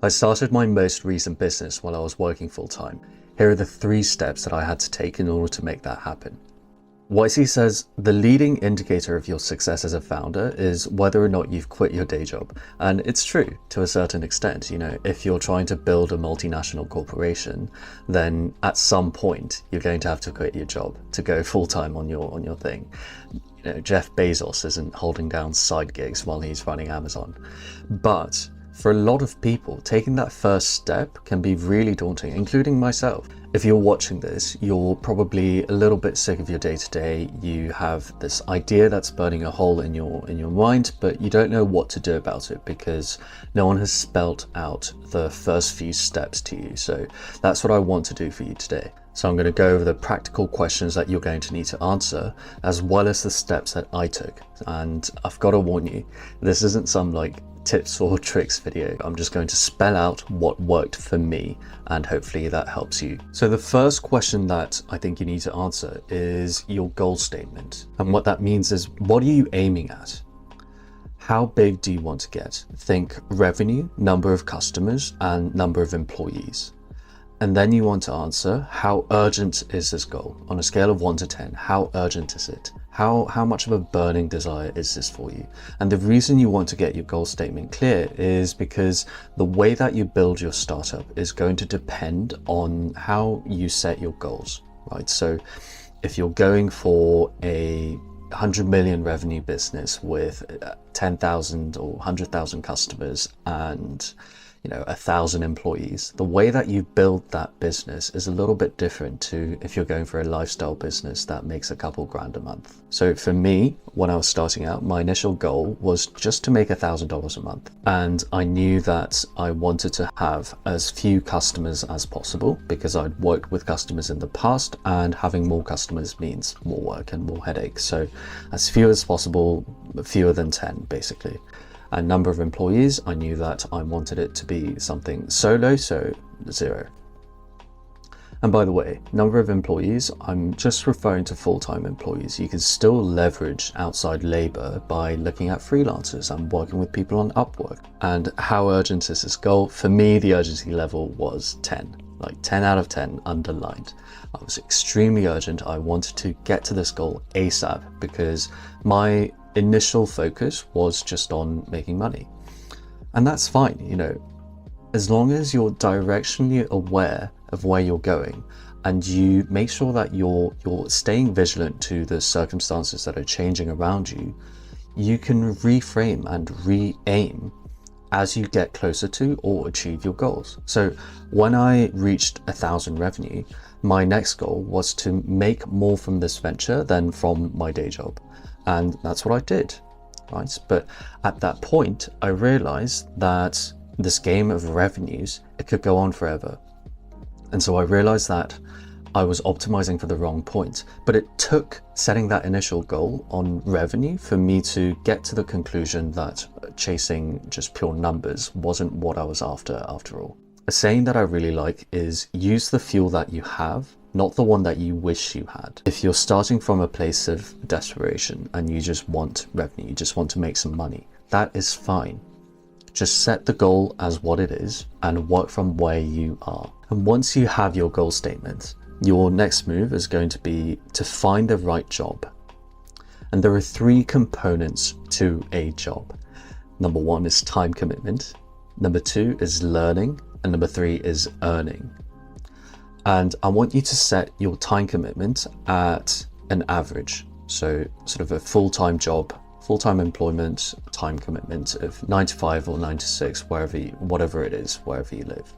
I started my most recent business while I was working full-time. Here are the 3 steps that I had to take in order to make that happen. YC says, the leading indicator of your success as a founder is whether or not you've quit your day job. And it's true to a certain extent. If you're trying to build a multinational corporation, then at some point you're going to have to quit your job to go full-time on your thing. Jeff Bezos isn't holding down side gigs while he's running Amazon. But for a lot of people, taking that first step can be really daunting, including myself. If you're watching this, you're probably a little bit sick of your day-to-day. You have this idea that's burning a hole in your mind, but you don't know what to do about it because no one has spelled out the first few steps to you. So that's what I want to do for you today. So I'm going to go over the practical questions that you're going to need to answer, as well as the steps that I took. And I've got to warn you, this isn't some tips or tricks video. I'm just going to spell out what worked for me, and hopefully that helps you. So the first question that I think you need to answer is your goal statement. And what that means is, what are you aiming at? How big do you want to get? Think revenue, number of customers, and number of employees. And then you want to answer, how urgent is this goal? On a scale of 1 to 10, how urgent is it? How much of a burning desire is this for you? And the reason you want to get your goal statement clear is because the way that you build your startup is going to depend on how you set your goals, right? So if you're going for a 100 million revenue business with 10,000 or 100,000 customers and 1,000 employees, the way that you build that business is a little bit different to if you're going for a lifestyle business that makes a couple grand a month. So for me, when I was starting out, my initial goal was just to make $1,000 a month. And I knew that I wanted to have as few customers as possible because I'd worked with customers in the past, and having more customers means more work and more headaches. So as few as possible, fewer than 10 basically. And number of employees, I knew that I wanted it to be something solo, so 0. And by the way, number of employees, I'm just referring to full-time employees. You can still leverage outside labor by looking at freelancers and working with people on Upwork. And how urgent is this goal? For me, the urgency level was 10, 10 out of 10 underlined. I was extremely urgent. I wanted to get to this goal ASAP because my initial focus was just on making money. And that's fine, as long as you're directionally aware of where you're going and you make sure that you're staying vigilant to the circumstances that are changing around you, you can reframe and re-aim as you get closer to or achieve your goals. So when I reached 1,000 revenue, my next goal was to make more from this venture than from my day job. And that's what I did, right? But at that point, I realized that this game of revenues, it could go on forever. And so I realized that I was optimizing for the wrong point. But it took setting that initial goal on revenue for me to get to the conclusion that chasing just pure numbers wasn't what I was after all. A saying that I really like is, use the fuel that you have, not the one that you wish you had. If you're starting from a place of desperation and you just want revenue, you just want to make some money, that is fine. Just set the goal as what it is and work from where you are. And once you have your goal statement, your next move is going to be to find the right job. And there are 3 components to a job. Number 1 is time commitment. Number 2 is learning. And number 3 is earning. And I want you to set your time commitment at an average. So sort of a full-time job, full-time employment, time commitment of 9 to 5 or 9 to 6, whatever it is, wherever you live.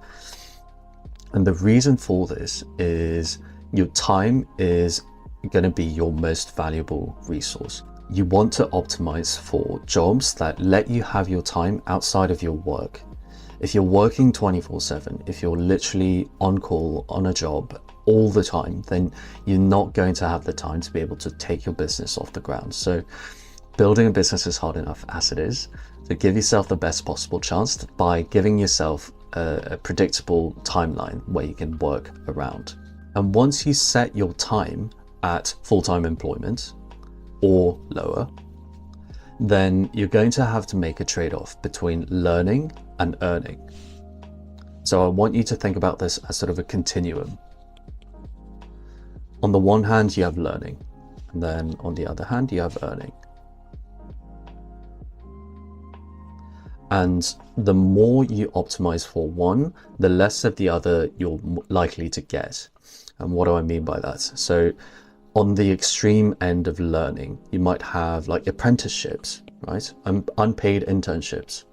And the reason for this is your time is going to be your most valuable resource. You want to optimize for jobs that let you have your time outside of your work. If you're working 24/7, if you're literally on call on a job all the time, then you're not going to have the time to be able to take your business off the ground. So building a business is hard enough as it is. So give yourself the best possible chance by giving yourself a predictable timeline where you can work around. And once you set your time at full-time employment or lower, then you're going to have to make a trade-off between learning and earning. So I want you to think about this as sort of a continuum. On the one hand, you have learning, and then on the other hand, you have earning. And the more you optimize for one, the less of the other you're likely to get. And what do I mean by that? So on the extreme end of learning, you might have like apprenticeships, right? Unpaid internships,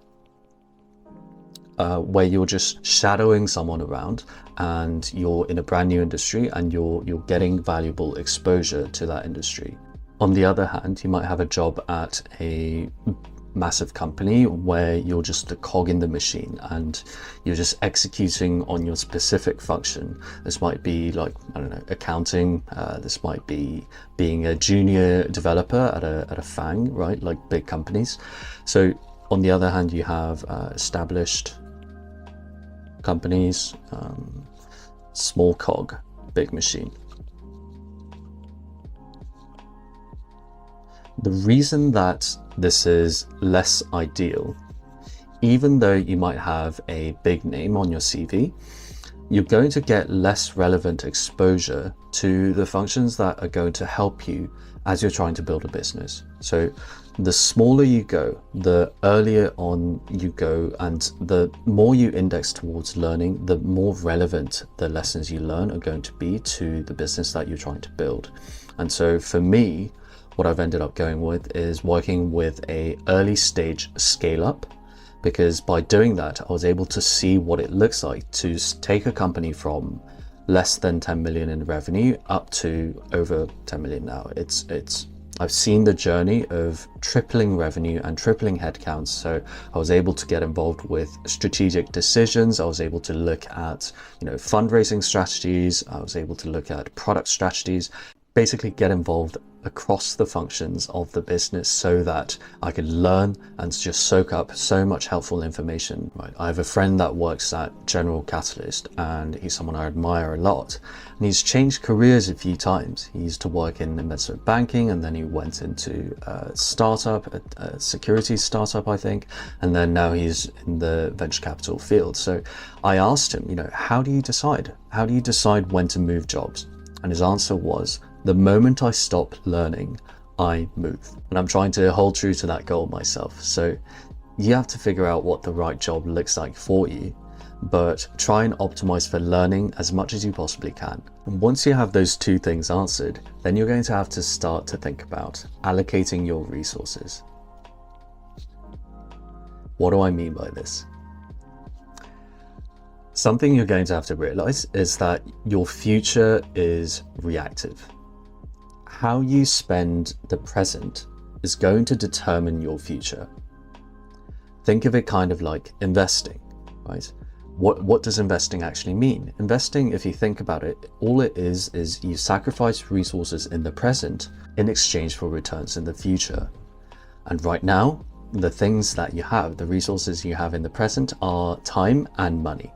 where you're just shadowing someone around and you're in a brand new industry and you're getting valuable exposure to that industry. On the other hand, you might have a job at a massive company where you're just a cog in the machine and you're just executing on your specific function. This might be like, I don't know, accounting. This might be being a junior developer at a FANG, right? Like big companies. So on the other hand, you have established companies, small cog, big machine. The reason that this is less ideal, even though you might have a big name on your CV, you're going to get less relevant exposure to the functions that are going to help you as you're trying to build a business. So the smaller you go, the earlier on you go, and the more you index towards learning, the more relevant the lessons you learn are going to be to the business that you're trying to build. And so for me, what I've ended up going with is working with a early stage scale up, because by doing that, I was able to see what it looks like to take a company from less than 10 million in revenue up to over 10 million now. I've seen the journey of tripling revenue and tripling headcounts. So I was able to get involved with strategic decisions. I was able to look at, fundraising strategies. I was able to look at product strategies, basically get involved across the functions of the business so that I could learn and just soak up so much helpful information. Right. I have a friend that works at General Catalyst and he's someone I admire a lot. And he's changed careers a few times. He used to work in investment banking and then he went into a startup, a securities startup, I think. And then now he's in the venture capital field. So I asked him, how do you decide? How do you decide when to move jobs? And his answer was, the moment I stop learning, I move. And I'm trying to hold true to that goal myself. So you have to figure out what the right job looks like for you, but try and optimize for learning as much as you possibly can. And once you have those two things answered, then you're going to have to start to think about allocating your resources. What do I mean by this? Something you're going to have to realize is that your future is reactive. How you spend the present is going to determine your future. Think of it kind of like investing, right? What does investing actually mean? Investing, if you think about it, all it is you sacrifice resources in the present in exchange for returns in the future. And right now, the things that you have, the resources you have in the present are time and money.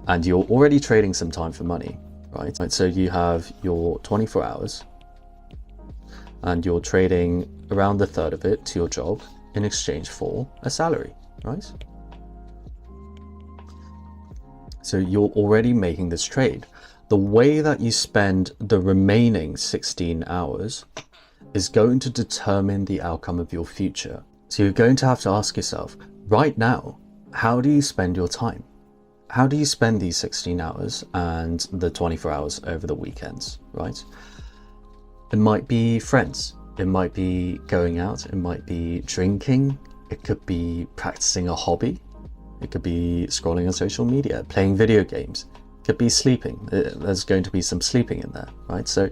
And you're already trading some time for money, right? So you have your 24 hours and you're trading around a third of it to your job in exchange for a salary, right? So you're already making this trade. The way that you spend the remaining 16 hours is going to determine the outcome of your future. So you're going to have to ask yourself, right now, how do you spend your time? How do you spend these 16 hours and the 24 hours over the weekends, right? It might be friends, it might be going out, it might be drinking, it could be practicing a hobby, it could be scrolling on social media, playing video games, it could be sleeping. There's going to be some sleeping in there, right? So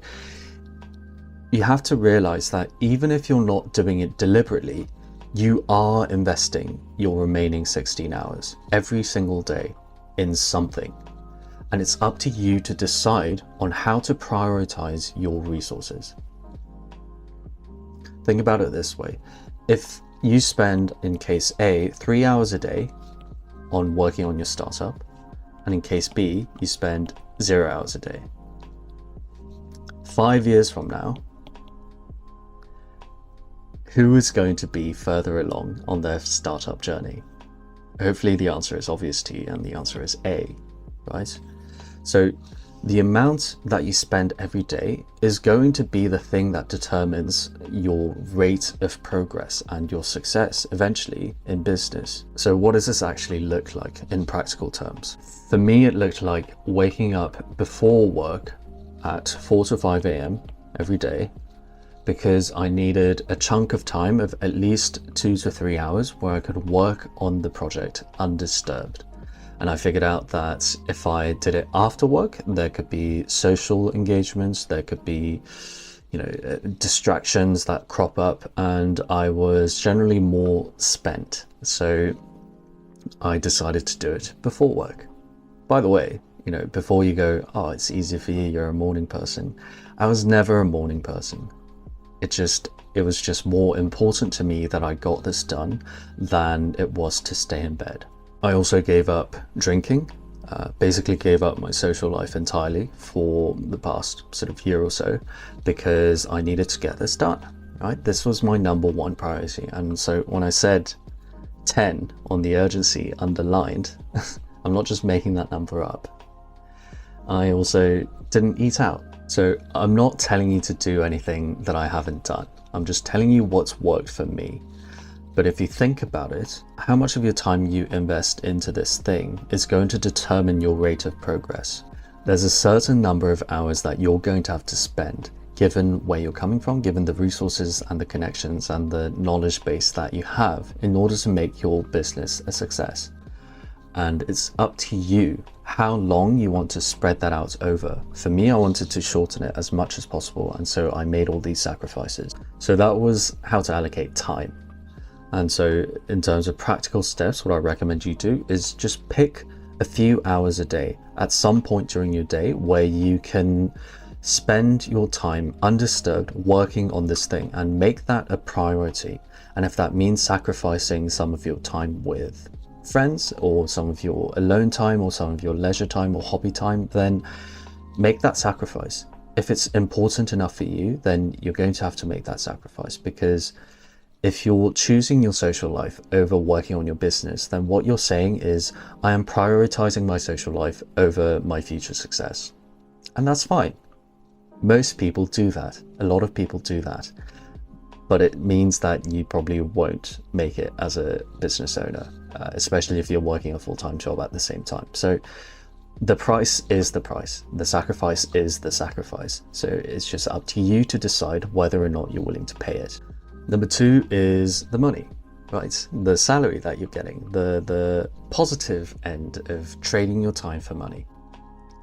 you have to realize that even if you're not doing it deliberately, you are investing your remaining 16 hours every single day in something. And it's up to you to decide on how to prioritize your resources. Think about it this way. If you spend, in case A, 3 hours a day on working on your startup, and in case B, you spend 0 hours a day, 5 years from now, who is going to be further along on their startup journey? Hopefully the answer is obvious to you, and the answer is A, right? So the amount that you spend every day is going to be the thing that determines your rate of progress and your success eventually in business. So what does this actually look like in practical terms? For me, it looked like waking up before work at 4 to 5 a.m. every day, because I needed a chunk of time of at least 2 to 3 hours where I could work on the project undisturbed. And I figured out that if I did it after work, there could be social engagements, there could be, distractions that crop up, and I was generally more spent. So I decided to do it before work. By the way, before you go, oh, it's easy for you, you're a morning person. I was never a morning person. It was just more important to me that I got this done than it was to stay in bed. I also gave up drinking, basically gave up my social life entirely for the past sort of year or so, because I needed to get this done, right? This was my number one priority. And so when I said 10 on the urgency underlined, I'm not just making that number up. I also didn't eat out. So I'm not telling you to do anything that I haven't done. I'm just telling you what's worked for me. But if you think about it, how much of your time you invest into this thing is going to determine your rate of progress. There's a certain number of hours that you're going to have to spend, given where you're coming from, given the resources and the connections and the knowledge base that you have in order to make your business a success. And it's up to you how long you want to spread that out over. For me, I wanted to shorten it as much as possible, and so I made all these sacrifices. So that was how to allocate time. And so in terms of practical steps, what I recommend you do is just pick a few hours a day at some point during your day where you can spend your time undisturbed working on this thing, and make that a priority. And if that means sacrificing some of your time with friends, or some of your alone time, or some of your leisure time or hobby time, then make that sacrifice. If it's important enough for you, then you're going to have to make that sacrifice, because if you're choosing your social life over working on your business, then what you're saying is, I am prioritizing my social life over my future success. And that's fine. Most people do that. A lot of people do that. But it means that you probably won't make it as a business owner, especially if you're working a full-time job at the same time. So the price is the price. The sacrifice is the sacrifice. So it's just up to you to decide whether or not you're willing to pay it. Number 2 is the money, right? The salary that you're getting, the positive end of trading your time for money.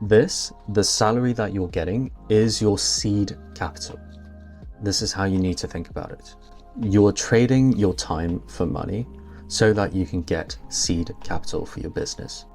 The salary that you're getting is your seed capital. This is how you need to think about it. You're trading your time for money so that you can get seed capital for your business.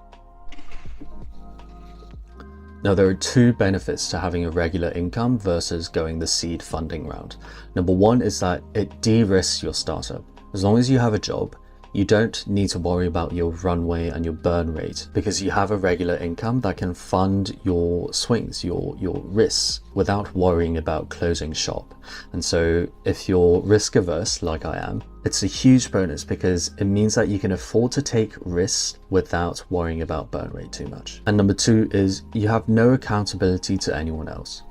Now, there are 2 benefits to having a regular income versus going the seed funding route. Number 1 is that it de-risks your startup. As long as you have a job, you don't need to worry about your runway and your burn rate, because you have a regular income that can fund your swings, your risks, without worrying about closing shop. And so if you're risk averse like I am, it's a huge bonus, because it means that you can afford to take risks without worrying about burn rate too much. And number 2 is you have no accountability to anyone else.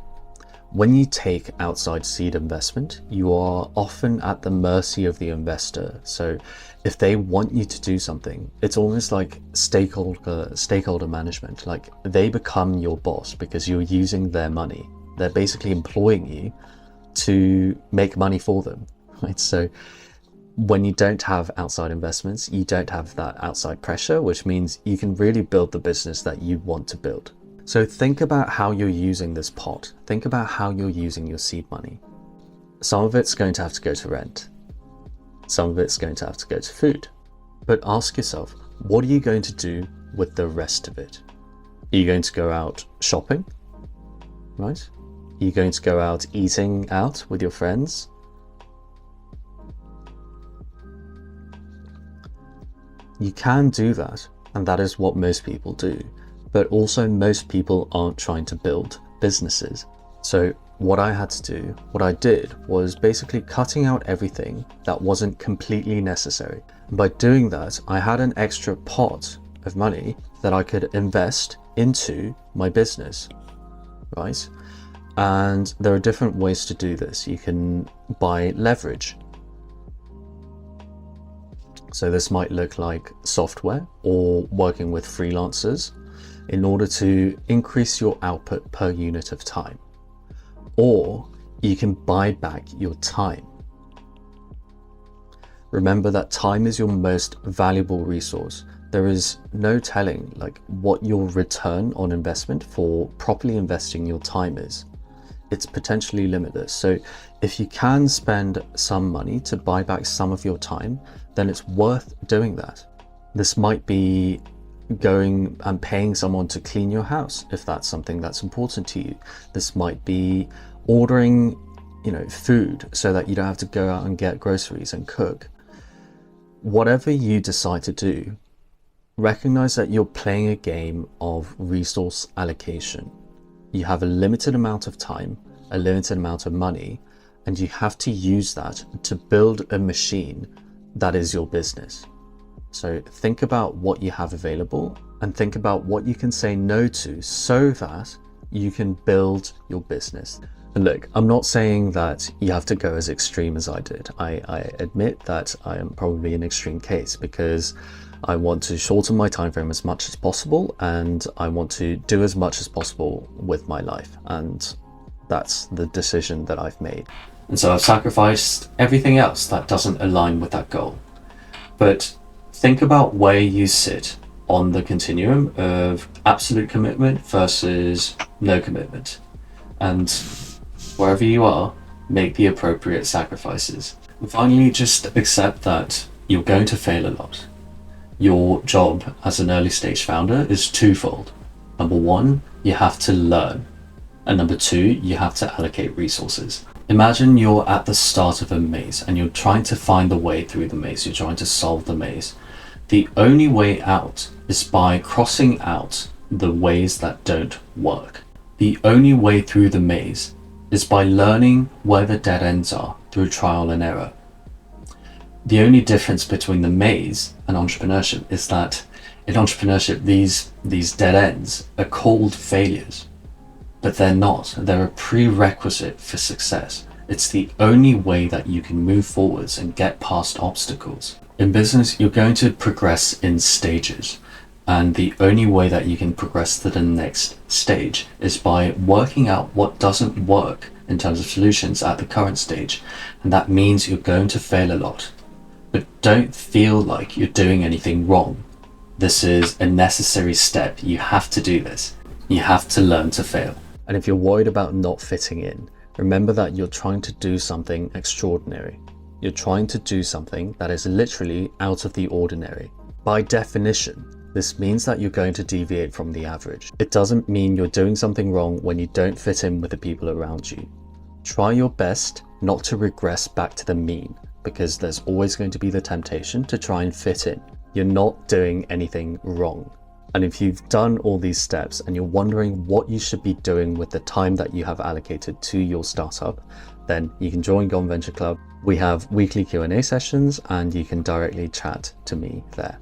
When you take outside seed investment, you are often at the mercy of the investor. So if they want you to do something, it's almost like stakeholder management. Like, they become your boss because you're using their money. They're basically employing you to make money for them, right? So when you don't have outside investments, you don't have that outside pressure, which means you can really build the business that you want to build. So think about how you're using this pot. Think about how you're using your seed money. Some of it's going to have to go to rent. Some of it's going to have to go to food. But ask yourself, what are you going to do with the rest of it? Are you going to go out shopping? Right? Are you going to go out eating out with your friends? You can do that, and that is what most people do. But also, most people aren't trying to build businesses. So what I did was basically cutting out everything that wasn't completely necessary. And by doing that, I had an extra pot of money that I could invest into my business, right? And there are different ways to do this. You can buy leverage. So this might look like software or working with freelancers in order to increase your output per unit of time. Or you can buy back your time. Remember that time is your most valuable resource. There is no telling what your return on investment for properly investing your time is. It's potentially limitless. So if you can spend some money to buy back some of your time, then it's worth doing that. This might be going and paying someone to clean your house if that's something that's important to you. This might be ordering, food so that you don't have to go out and get groceries and cook. Whatever you decide to do, recognize that you're playing a game of resource allocation. You have a limited amount of time, a limited amount of money, and you have to use that to build a machine that is your business. So think about what you have available and think about what you can say no to so that you can build your business. And look, I'm not saying that you have to go as extreme as I did. I admit that I am probably an extreme case because I want to shorten my time frame as much as possible, and I want to do as much as possible with my life. And that's the decision that I've made. And so I've sacrificed everything else that doesn't align with that goal. But think about where you sit on the continuum of absolute commitment versus no commitment. And wherever you are, make the appropriate sacrifices. And finally, just accept that you're going to fail a lot. Your job as an early stage founder is twofold. Number one, you have to learn. And number two, you have to allocate resources. Imagine you're at the start of a maze and you're trying to find the way through the maze. You're trying to solve the maze. The only way out is by crossing out the ways that don't work. The only way through the maze is by learning where the dead ends are through trial and error. The only difference between the maze and entrepreneurship is that in entrepreneurship, these dead ends are called failures, but they're not. They're a prerequisite for success. It's the only way that you can move forwards and get past obstacles. In business, you're going to progress in stages, and the only way that you can progress to the next stage is by working out what doesn't work in terms of solutions at the current stage, and that means you're going to fail a lot. But don't feel like you're doing anything wrong. This is a necessary step. You have to do this. You have to learn to fail. And if you're worried about not fitting in, remember that you're trying to do something extraordinary. You're trying to do something that is literally out of the ordinary. By definition, this means that you're going to deviate from the average. It doesn't mean you're doing something wrong when you don't fit in with the people around you. Try your best not to regress back to the mean, because there's always going to be the temptation to try and fit in. You're not doing anything wrong. And if you've done all these steps and you're wondering what you should be doing with the time that you have allocated to your startup, then you can join Gone Venture Club. We have weekly Q&A sessions and you can directly chat to me there.